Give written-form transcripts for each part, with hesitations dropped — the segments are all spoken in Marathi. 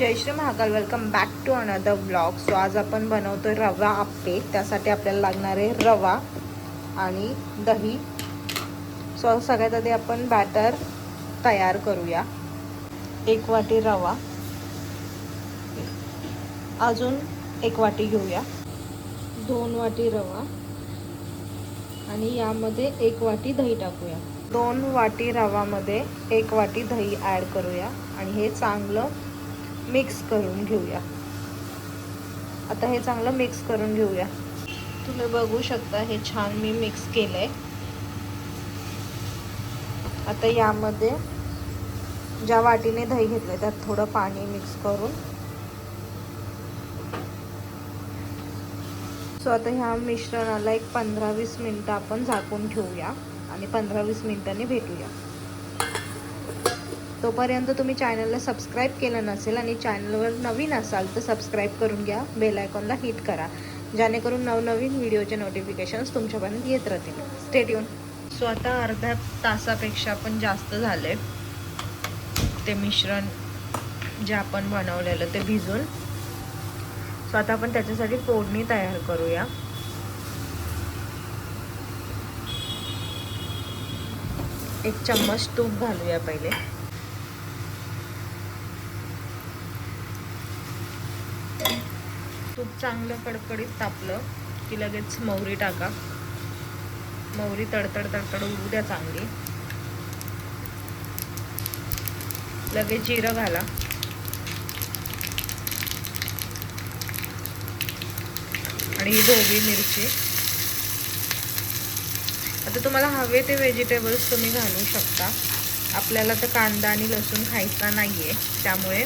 Jai Shri Mahakal. Welcome back to another blog. So आज आपण बनवतोय रवा आप्पे. त्यासाठी आपल्याला लागणार आहे रवा आणि दही. सो सगळ्यात आधी आपण बॅटर तयार करूया. 1 वाटी रवा, अजून 1 वाटी घेऊया. 2 वाटी रवा आणि यामध्ये 1 वाटी दही टाकूया. 2 वाटी रवामध्ये 1 वाटी दही ॲड करूया आणि हे चांगलं मिक्स करून घेऊया. आता हे चांगलं मिक्स करून घेऊया. तुम्ही बघू शकता हे छान मी मिक्स केलंय. आता यामध्ये ज्या वाटीने दही घेतलंय त्यात थोडं पाणी मिक्स करून सो आता ह्या मिश्रणाला एक 15-20 मिनिटं आपण झाकून ठेवूया आणि 15-20 मिनिटांनी भेटूया. तोपर्यंत तुम्ही चॅनलला सबस्क्राईब केलं नसेल आणि चॅनलवर नवीन असाल तर सबस्क्राईब करून घ्या. बेल आयकॉनला हिट करा जेणेकरून नवनवीन व्हिडिओचे नोटिफिकेशन्स तुमच्यापर्यंत येत राहतील. Stay tune. सो आता अर्ध्या तासापेक्षा पण जास्त झाले ते मिश्रण जे आपण बनवलेलं ते भिजून. सो आता आपण त्याच्यासाठी फोडणी तयार करूया. एक चम्मच तूप घालूया पहिले. तूप चांगलं कडकडीत तापलं की लगेच मोहरी टाका. मोहरी तडतड तडतड उडू द्या चांगली. लगेच जिरं घाला. आणि ही ढोबळी मिरची. आता तुम्हाला हवे ते व्हेजिटेबल्स तुम्ही घालू शकता. आपल्याला तर कांदा आणि लसूण खायचा नाहीये त्यामुळे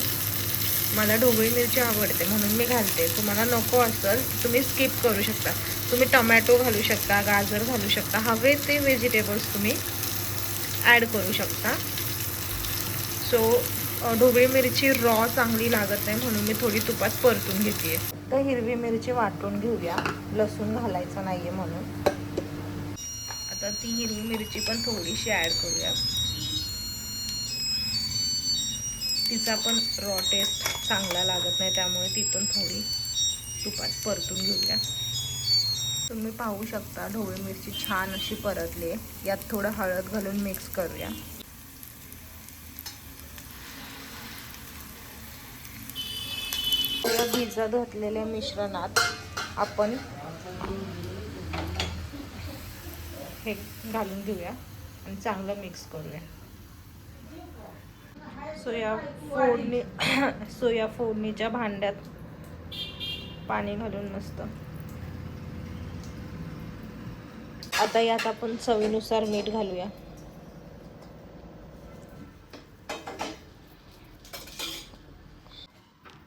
मला ढोबळी मिरची आवडते म्हणून मी घालते. तुम्हाला नको असेल तुम्ही स्किप करू शकता. तुम्ही टोमॅटो घालू शकता, गाजर घालू शकता. हवे ते व्हेजिटेबल्स तुम्ही ॲड करू शकता. सो ढोबळी मिरची रॉ चांगली लागत नाही म्हणून मी थोडी तुपात परतून घेते. तर हिरवी मिरची वाटून घेऊया, लसूण घालायचं नाही आहे म्हणून. आता ती हिरवी मिरची पण थोडीशी ॲड करूया. तिचा पण रॉ टेस्ट चांगला लागत नाही त्यामुळे ती पण थोडी तुपात परतून घेऊया. तुम्ही पाहू शकता ढोबळी मिरची छान अशी परतली आहे. यात थोडं हळद घालून मिक्स करूया. या भिजत घातलेल्या मिश्रणात आपण हे घालून घेऊया आणि चांगलं मिक्स करूया. सोया फोडणीच्या भांड्यात पाणी घालून मस्त. आता यात आपण चवीनुसार मीठ घालूया.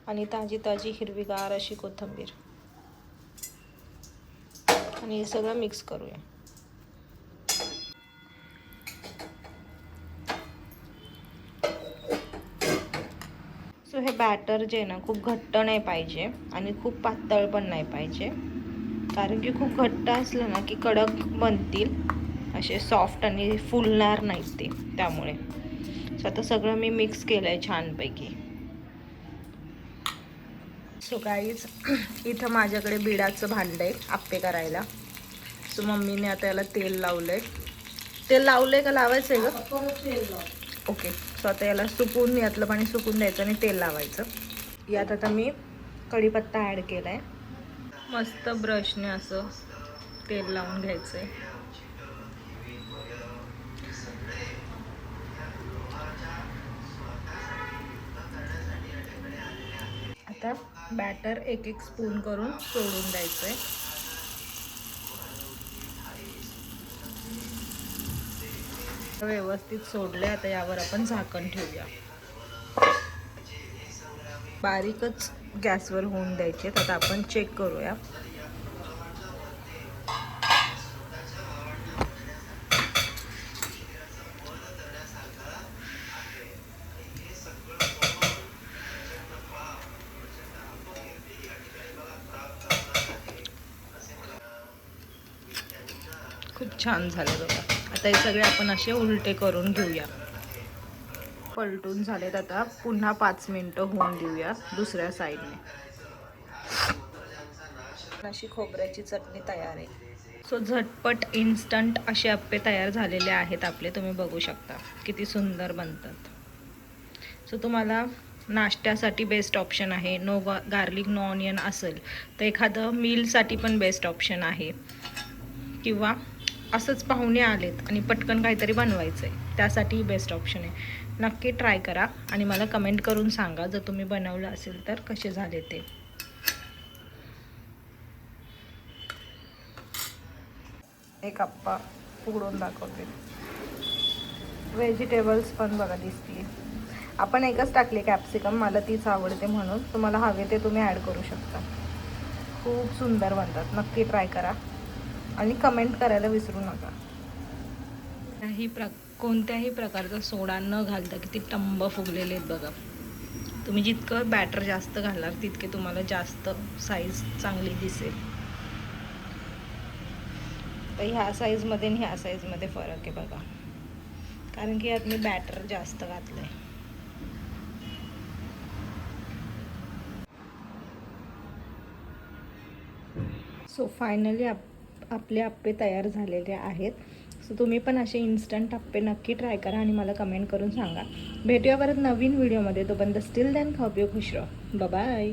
आणि ताजी ताजी हिरवीगार अशी कोथिंबीर आणि हे सगळं मिक्स करूया. सो हे बॅटर जे ना खूप घट्ट नाही पाहिजे आणि खूप पातळ पण नाही पाहिजे, कारण की खूप घट्ट असलं ना की कडक बनतील, असे सॉफ्ट आणि फुलणार नाहीत ते. त्यामुळे सो आता सगळं मी मिक्स केलं आहे छानपैकी. सो गाईज इथं माझ्याकडे बिडाचं भांडं आहे आप्पे करायला. सो मम्मीने आता याला तेल लावलंय. तेल लावलंय का लावायचं आहे का? ओके. सो आता याला सुकून, यातलं पाणी सुकून द्यायचं आणि तेल लावायचं. यात आता मी कढीपत्ता ॲड केला आहे. मस्त ब्रशने असं तेल लावून घ्यायचं आहे. आता बॅटर 1-1 स्पून करून सोडून द्यायचं आहे. व्यवस्थित सोडले. आता यावर आपण झाकण ठेवूया. बारीकच गॅसवर होऊन द्यायचे. आता आपण चेक करूया. खूप छान झाले बघा. आता हे सगळे आपण असे उलटे करून घेऊया. पलटून झालेत. आता पुन्हा 5 मिनिटं होऊन देऊया दुसऱ्या साईडने. अशी खोबऱ्याची चटणी तयार आहे. सो झटपट इन्स्टंट असे अप्पे तयार झालेले आहेत आपले. तुम्ही बघू शकता किती सुंदर बनतात. सो तुम्हाला नाश्त्यासाठी बेस्ट ऑप्शन आहे. नो गार्लिक नो ऑनियन असेल तर एखादं मीलसाठी पण बेस्ट ऑप्शन आहे. किंवा असंच पाहुणे आलेत आणि पटकन काहीतरी बनवायचं आहे त्यासाठी बेस्ट ऑप्शन आहे. नक्की ट्राय करा आणि मला कमेंट करून सांगा जर तुम्ही बनवलं असेल तर कसे झाले ते. एक अप्पा उघडून दाखवते. व्हेजिटेबल्स पण बघा दिसते. आपण एकच टाकले कॅप्सिकम, मला तीच आवडते म्हणून. तुम्हाला हवे ते तुम्ही ॲड करू शकता. खूप सुंदर बनतात. नक्की ट्राय करा आणि कमेंट करायला विसरू नका. कोणत्याही प्रकारचा सोडा न घालता किती टंब फुगलेले आहेत बघा. तुम्ही जितकं बॅटर जास्त घालणार तितके तुम्हाला जास्त साईज चांगली दिसेल. तर ह्या साईजमध्ये आणि ह्या साईजमध्ये फरक आहे बघा, कारण की यात मी बॅटर जास्त घातलं आहे. सो फायनली आपले अप्पे तयार झालेले आहेत. सो तुम्ही पण असे इन्स्टंट अप्पे नक्की ट्राय करा आणि मला कमेंट करून सांगा. भेटूया परत नवीन व्हिडिओमध्ये. तोपर्यंत स्टिल देन खाऊ पिऊ खुश रहो. बाय.